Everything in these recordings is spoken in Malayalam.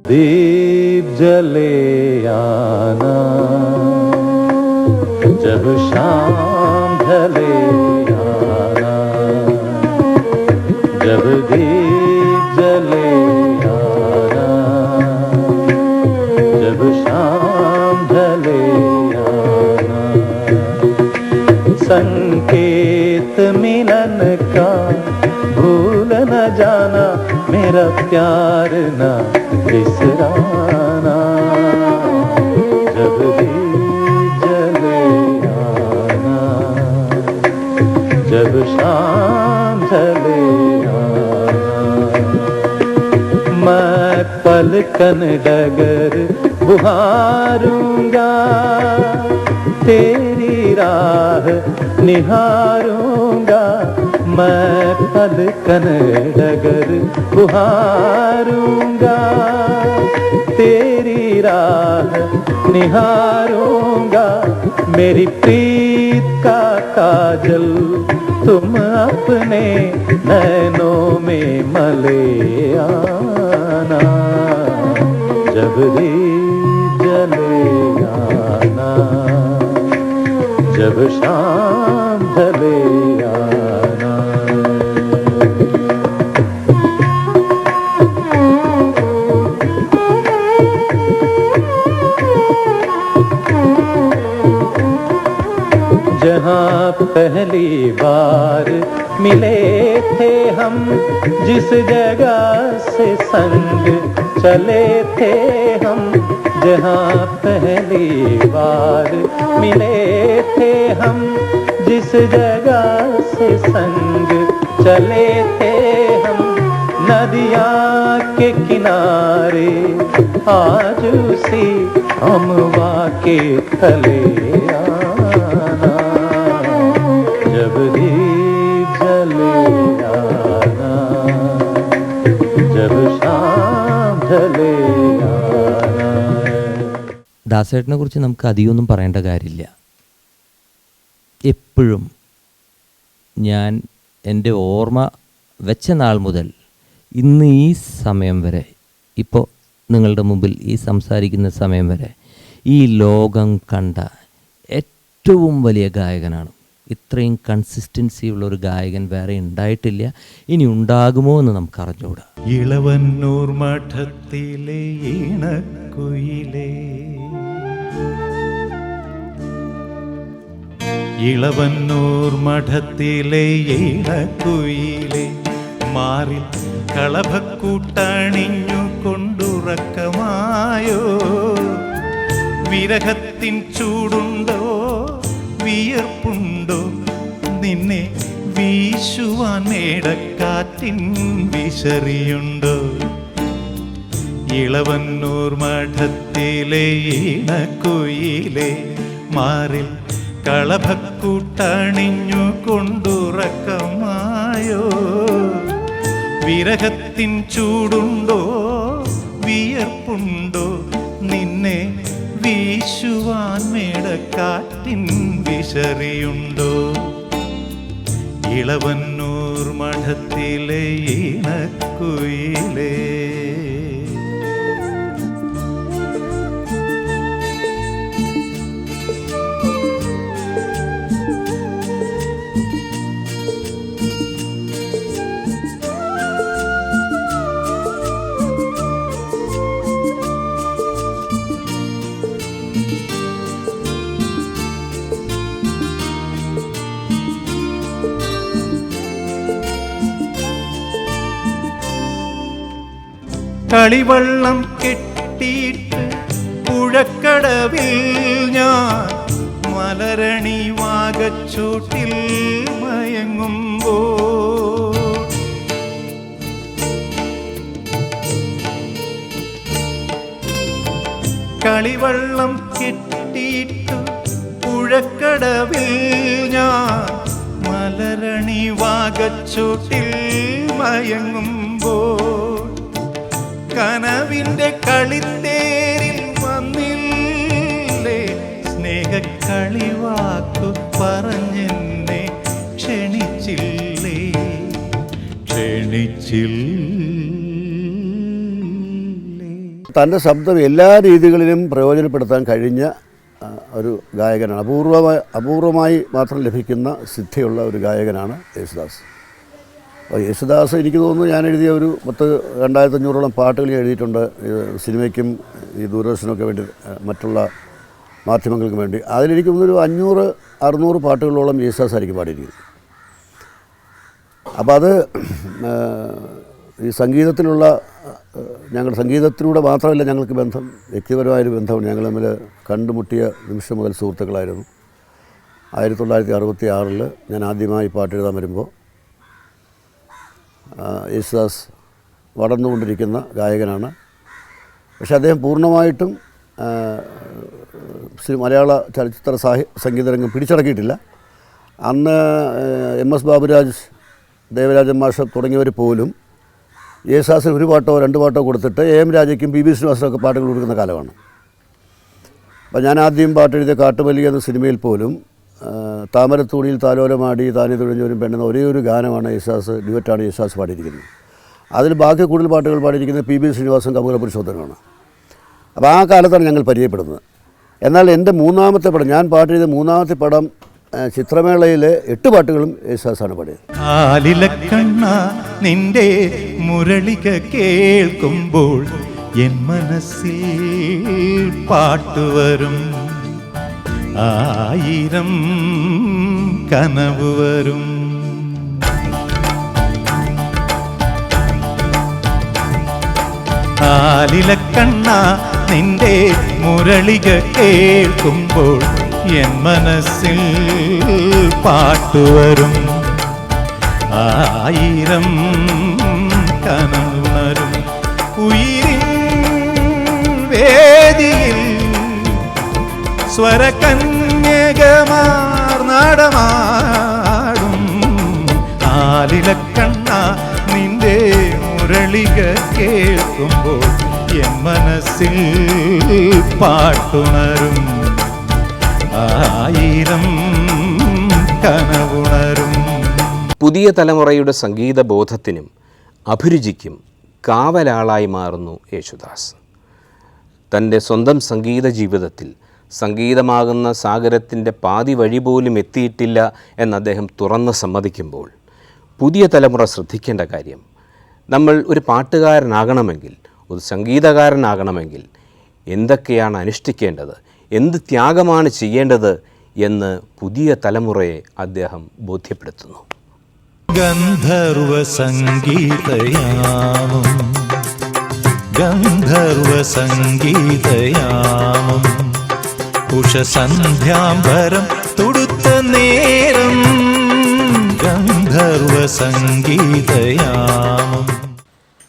दीप जले आना जब शाम ढले आना, जब दीप जले आना, जब शाम ढले आना। संकेत मिलन का भूल न जाना, मेरा प्यार न बिसराना। जब दीप जले आना, जब शाम ढले आना। मैं पलकन डगर बुहारूंगा, तेरी राह निहारूंगा। मैं पलकन डगर बुहारूंगा, तेरी राह निहारूंगा। मेरी प्रीत का काजल तुम अपने नैनों में मले आना। जब दीप जले आना, जब शाम ढले आना। जहाँ पहली बार मिले थे हम, जिस जगह से संग चले थे हम। जहाँ पहली बार मिले थे हम, जिस जगह से संग चले थे हम। नदिया के किनारे आज उसी अमवा के तले आना। जब दीप जले आना, जब शाम ढले आना। ദാസേട്ടനെ കുറിച്ച് നമുക്ക് അധികമൊന്നും പറയേണ്ട കാര്യമില്ല. എപ്പോഴും ഞാൻ എൻ്റെ ഓർമ്മ വെച്ച നാൾ മുതൽ ഇന്ന് ഈ സമയം വരെ, ഇപ്പോൾ നിങ്ങളുടെ മുമ്പിൽ ഈ സംസാരിക്കുന്ന സമയം വരെ, ഈ ലോകം കണ്ട ഏറ്റവും വലിയ ഗായകനാണ്. ഇത്രയും കൺസിസ്റ്റൻസി ഉള്ളൊരു ഗായകൻ വേറെ ഉണ്ടായിട്ടില്ല, ഇനി ഉണ്ടാകുമോ എന്ന് നമുക്ക് അറിഞ്ഞുകൂടാ. ഇളവന്നൂർ മഠത്തിലെ ഈണക്കുയിലേ, ഇളവന്നൂർ മഠത്തിലെ ഈണക്കുയിലേ, മാറിൽ കളഭക്കൂട്ടണിഞ്ഞു കൊണ്ടുറക്കമായോ. വിരഹത്തിൻ ചൂടുണ്ടോ വിയർപ്പുണ്ടോ, നിന്നെ വീശുവാൻ മേടക്കാറ്റിൻ വിശറിയുണ്ടോ. ഇളവന്നൂർ മഠത്തിലെ ഈണക്കുയിലേ, മാറിൽ കളഭക്കൂട്ടണിഞ്ഞു കൊണ്ടുറക്കമായോ. വിരഹത്തിൻ ചൂടുണ്ടോ വിയർപ്പുണ്ടോ, നിന്നെ വീശുവാൻ മേടക്കാറ്റിൻ വിശറിയുണ്ടോ. ഇളവന്നൂർ മഠത്തിലെ ഈണക്കുയിലേ. കളിവള്ളം കെട്ടിയിട്ട് പുഴക്കടവിൽ ഞാൻ മലരണി വാകച്ചൂട്ടിൽ മയങ്ങുമ്പോൾ, കളിവള്ളം കെട്ടിയിട്ട് പുഴക്കടവിൽ ഞാൻ മലരണി വാകച്ചൂട്ടിൽ മയങ്ങുമ്പോൾ, കനവിൻ്റെ കളിത്തേരിൽ വന്നില്ലേ സ്നേഹക്കളിവാക്കു പറഞ്ഞെന്നെ ക്ഷണിച്ചില്ലേ, ക്ഷണിച്ചില്ലേ. തൻ്റെ ശബ്ദം എല്ലാ രീതികളിലും പ്രയോജനപ്പെടുത്താൻ കഴിഞ്ഞ ഒരു ഗായകനാണ്. അപൂർവമായി മാത്രം ലഭിക്കുന്ന സിദ്ധിയുള്ള ഒരു ഗായകനാണ് യേശുദാസ്. അപ്പോൾ യേശുദാസ് എനിക്ക് തോന്നുന്നു ഞാൻ എഴുതിയ ഒരു 2500-ഓളം പാട്ടുകൾ എഴുതിയിട്ടുണ്ട് സിനിമയ്ക്കും ഈ ദൂരദർശനമൊക്കെ വേണ്ടി, മറ്റുള്ള മാധ്യമങ്ങൾക്കും വേണ്ടി. അതിലെനിക്ക് തോന്നുന്നൊരു 500-600 പാട്ടുകളോളം യേശുദാസ് ആയിരിക്കും പാടിയിരിക്കുന്നത്. അപ്പോൾ അത് ഈ സംഗീതത്തിലുള്ള ഞങ്ങൾ സംഗീതത്തിലൂടെ മാത്രമല്ല ഞങ്ങൾക്ക് ബന്ധം, വ്യക്തിപരമായൊരു ബന്ധമാണ്. ഞങ്ങൾ തമ്മിൽ കണ്ടുമുട്ടിയ നിമിഷം മുതൽ സുഹൃത്തുക്കളായിരുന്നു. 1966 ഞാൻ ആദ്യമായി പാട്ടെഴുതാൻ വരുമ്പോൾ യേശുദാസ് വളർന്നുകൊണ്ടിരിക്കുന്ന ഗായകനാണ്. പക്ഷേ അദ്ദേഹം പൂർണ്ണമായിട്ടും മലയാള ചലച്ചിത്ര സംഗീതരംഗം പിടിച്ചടക്കിയിട്ടില്ല. അന്ന് MS ബാബുരാജ്, ദേവരാജൻ മാഷ് തുടങ്ങിയവർ പോലും യേശുദാസിന് 1 പാട്ടോ 2 പാട്ടോ കൊടുത്തിട്ട് AM രാജയ്ക്കും PB ശ്രീനിവാസനൊക്കെ പാട്ടുകൾ കൊടുക്കുന്ന കാലമാണ്. അപ്പോൾ ഞാൻ ആദ്യം പാട്ടെഴുതിയ കാട്ടുമല്ലി എന്ന സിനിമയിൽ പോലും താമരത്തൂണിയിൽ താലോലമാടി താനെ തുഴഞ്ഞവരും പെണ്ണെന്ന ഒരേ ഒരു ഗാനമാണ് യേശുദാസ്, ഡ്യുവറ്റാണ് യേശുദാസ് പാടിയിരിക്കുന്നത്. അതിൽ ബാക്കി കൂടുതൽ പാട്ടുകൾ പാടിയിരിക്കുന്നത് PB ശ്രീനിവാസൻ, കമുകല പുരുഷോത്തമനാണ്. അപ്പോൾ ആ കാലത്താണ് ഞങ്ങൾ പരിചയപ്പെടുന്നത്. എന്നാൽ എൻ്റെ മൂന്നാമത്തെ പടം, ഞാൻ പാട്ടെഴുതിയ മൂന്നാമത്തെ പടം ചിത്രമേളയിലെ 8 പാട്ടുകളും യേശുദാസാണ് പാടിയത്. ആലിലക്കണ്ണ നിന്റെ മുരളിക കേൾക്കുമ്പോൾ എൻ മനസ്സിൽ പാട്ടുവരും, 1000 കനവ് വരും. ആലിലക്കണ്ണ നിന്റെ മുരളിക കേൾക്കുമ്പോൾ എൻ മനസ്സിൽ പാട്ടുവരും, 1000 കനവുണരും. ഉയിരിൻ വേദിയിൽ സ്വരകന്യകമാർ നടമാടും, ആലിലക്കണ്ണ നിന്റെ മുരളിക കേൾക്കുമ്പോൾ എൻ മനസ്സിൽ പാട്ടുണരും, 1000 കനവുണരും. പുതിയ തലമുറയുടെ സംഗീത ബോധത്തിനും അഭിരുചിക്കും കാവലാളായി മാറുന്നു യേശുദാസ്. തൻ്റെ സ്വന്തം സംഗീത ജീവിതത്തിൽ സംഗീതമാകുന്ന സാഗരത്തിൻ്റെ പാതി വഴി പോലും എത്തിയിട്ടില്ല എന്ന് അദ്ദേഹം തുറന്ന് സമ്മതിക്കുമ്പോൾ പുതിയ തലമുറ ശ്രദ്ധിക്കേണ്ട കാര്യം, നമ്മൾ ഒരു പാട്ടുകാരനാകണമെങ്കിൽ, ഒരു സംഗീതകാരനാകണമെങ്കിൽ എന്തൊക്കെയാണ് അനുഷ്ഠിക്കേണ്ടത്, എന്ത് ത്യാഗമാണ് ചെയ്യേണ്ടത് എന്ന് പുതിയ തലമുറയെ അദ്ദേഹം ബോധ്യപ്പെടുത്തുന്നു. ഗന്ധർവ സംഗീതയാമം, ഗന്ധർവ സംഗീതയാമം, ഉഷസന്ധ്യാംബരം തുടുത്ത നേരം, ഗന്ധർവ സംഗീതയാമം.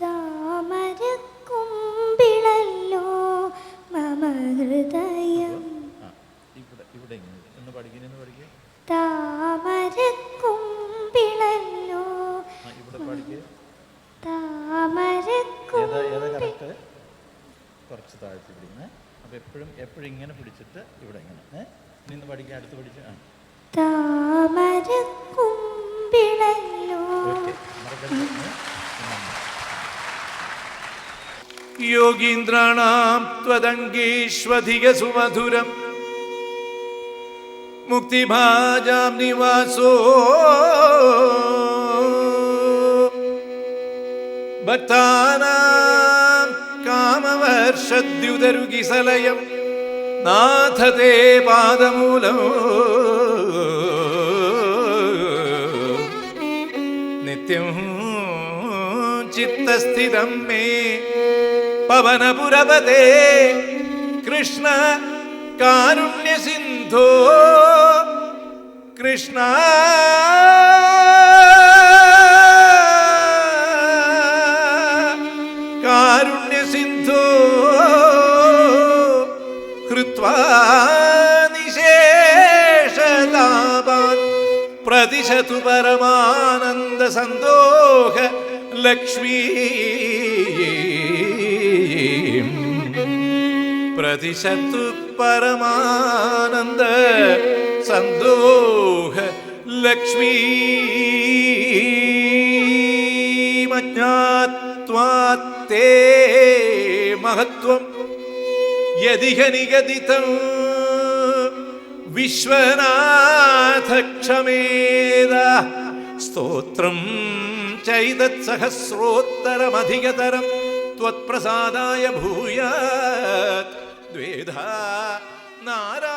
താമരക്കുമ്പിളല്ലോ മമ ഹൃദയം, താമരക്കുമ്പിളല്ലോ കുറച്ച് താഴ്ത്തി പിടിക്കണേ. അപ്പോൾ എപ്പോഴും ഇങ്ങനെ പിടിച്ചിട്ട് ഇവിടെ ഇങ്ങനെ നിന്ന് പഠിക്കുക, അടുത്ത് പഠിച്ച് താമരക്കുമ്പിളല്ലോ. യോഗീന്ദ്രാണാം ത്വദംഗീഷ്വധിക സുമധുരം മുക്തിഭാജാം നിവാസോ ഭക്താനാം കാമവർഷദ്യുതരുകിസലയം നാഥതേ പാദമൂലം നിത്യം ചിത്തസ്ഥിതം മേ പവനപുരപതേ കൃഷ്ണ കാരുണ്യസിന്ധോ കൃഷ്ണ കാരുണ്യസിന്ധോ ഹൃത്വാ നിശേഷതാപാൻ പ്രതിശതു പരമാനന്ദ സന്തോഷ ലക്ഷ്മീ പ്രതിശത്തു പരമാനന്ദ സന്തോഷ ലക്ഷ്മീ ജ്ഞാത്വാത്തേ മഹത്വം യദിഹ നിഗദിതം വിശ്വനാഥ ക്ഷമേദ സ്തോത്രം ചൈതത്സഹസ്രോത്തരമധികതരം ത്വത്പ്രസാദായ ഭൂയാത് ദ്വേധാ നാരായണ